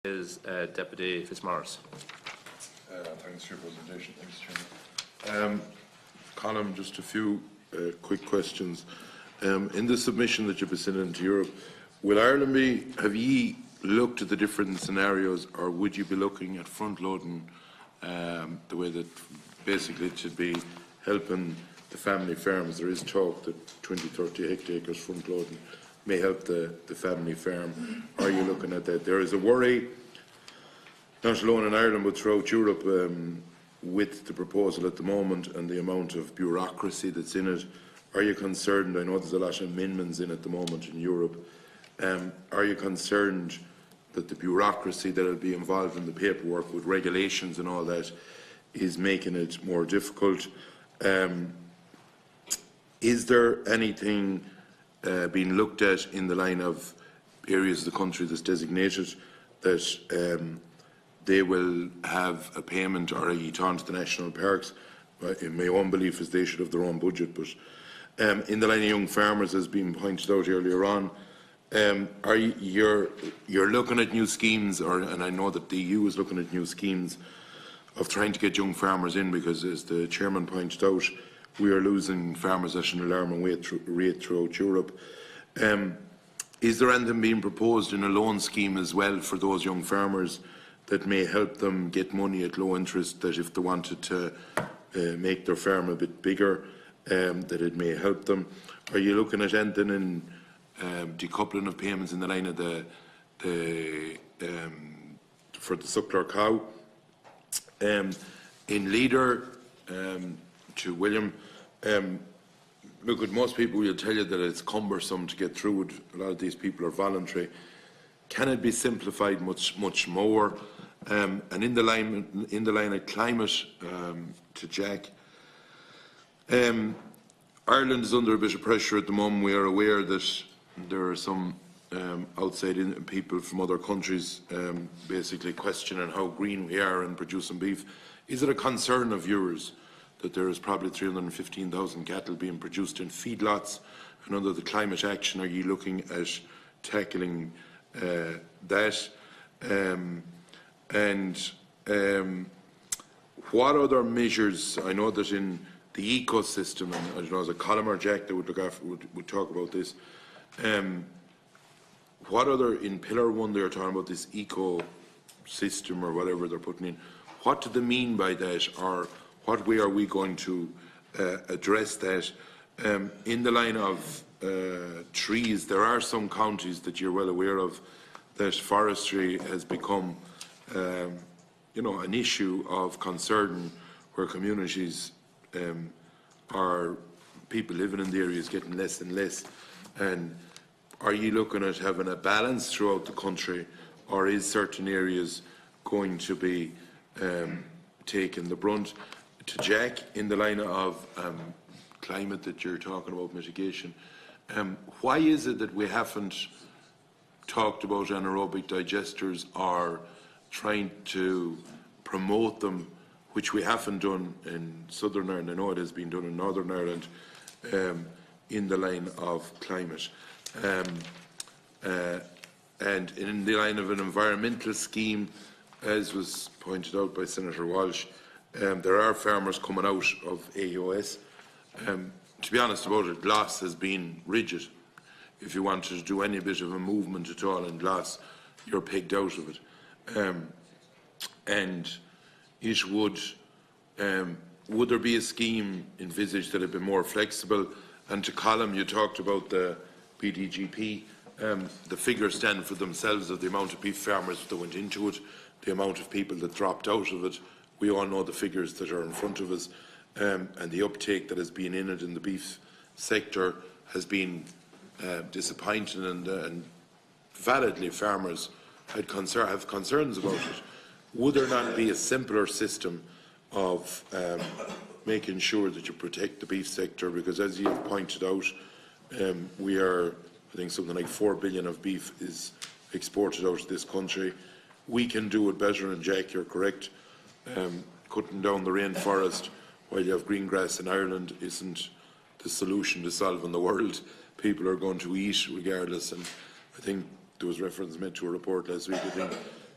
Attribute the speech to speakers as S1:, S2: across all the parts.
S1: is Deputy Fitzmaurice.
S2: Thanks for your presentation. Thanks, Chairman. Colin, just a few quick questions. In the submission that you've been sending to Europe, will Ireland be, have you looked at the different scenarios, or would you be looking at front-loading the way that basically it should be helping the family farms? There is talk that 20-30 hectares front-loading may help the family farm. Are you looking at that? There is a worry, not alone in Ireland but throughout Europe, with the proposal at the moment and the amount of bureaucracy that's in it. Are you concerned? I know there's a lot of amendments in at the moment in Europe. Are you concerned that the bureaucracy that will be involved in the paperwork with regulations and all that is making it more difficult? Is there anything being looked at in the line of areas of the country that's designated that they will have a payment, or are you talking to the national parks? In my own belief is they should have their own budget, but in the line of young farmers, as been pointed out earlier on, are you're looking at new schemes, and I know that the EU is looking at new schemes of trying to get young farmers in, because as the chairman pointed out, we are losing farmers at an alarming rate throughout Europe. Is there anything being proposed in a loan scheme as well for those young farmers that may help them get money at low interest, that if they wanted to make their farm a bit bigger, that it may help them? Are you looking at anything in decoupling of payments in the line of for the suckler cow? In Leader, to William, look, at most people will tell you that it's cumbersome to get through it. A lot of these people are voluntary. Can it be simplified much more? And in the line of climate, to Jack, Ireland is under a bit of pressure at the moment. We are aware that there are some outside people from other countries basically questioning how green we are in producing beef. Is it a concern of yours that there is probably 315,000 cattle being produced in feedlots, and under the climate action, are you looking at tackling that? What other measures? I know that in the ecosystem, and I don't know, as a Colin or Jack that would look after would talk about this. What other, in Pillar 1 they're talking about this ecosystem or whatever they're putting in. What do they mean by that, or what way are we going to address that? In the line of trees, there are some counties that you're well aware of that forestry has become you know, an issue of concern, where communities are, people living in the areas getting less and less. And are you looking at having a balance throughout the country, or is certain areas going to be taking the brunt? To Jack, in the line of climate that you're talking about, mitigation, why is it that we haven't talked about anaerobic digesters, or trying to promote them, which we haven't done in Southern Ireland? I know it has been done in Northern Ireland, in the line of climate. And in the line of an environmental scheme, as was pointed out by Senator Walsh, there are farmers coming out of AOS. To be honest about it, GLAS has been rigid. If you wanted to do any bit of a movement at all in GLAS, you're pegged out of it. And it would there be a scheme envisaged that had been more flexible? And to Colin, you talked about the BDGP. The figures stand for themselves of the amount of beef farmers that went into it, the amount of people that dropped out of it. We all know the figures that are in front of us, and the uptake that has been in it in the beef sector has been disappointing, and validly farmers have concerns about it. Would there not be a simpler system of making sure that you protect the beef sector? Because as you've pointed out, we are, I think, something like 4 billion of beef is exported out of this country. We can do it better, and Jack, you're correct. Cutting down the rainforest while you have green grass in Ireland isn't the solution to solving the world. People are going to eat regardless, and I think there was reference made to a report last week. I think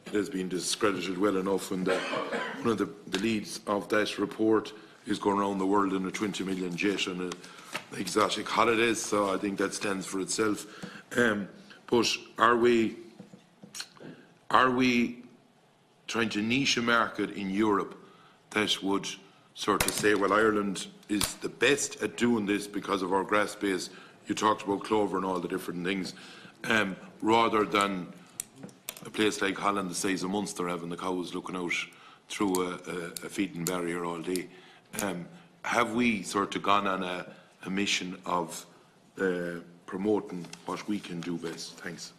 S2: it has been discredited well enough, and one of the leads of that report is going around the world in a 20 million jet and exotic holidays, so I think that stands for itself. But are we trying to niche a market in Europe that would sort of say, well, Ireland is the best at doing this because of our grass base? You talked about clover and all the different things, rather than a place like Holland the size of Munster having the cows looking out through a feeding barrier all day. Have we sort of gone on a mission of promoting what we can do best? Thanks.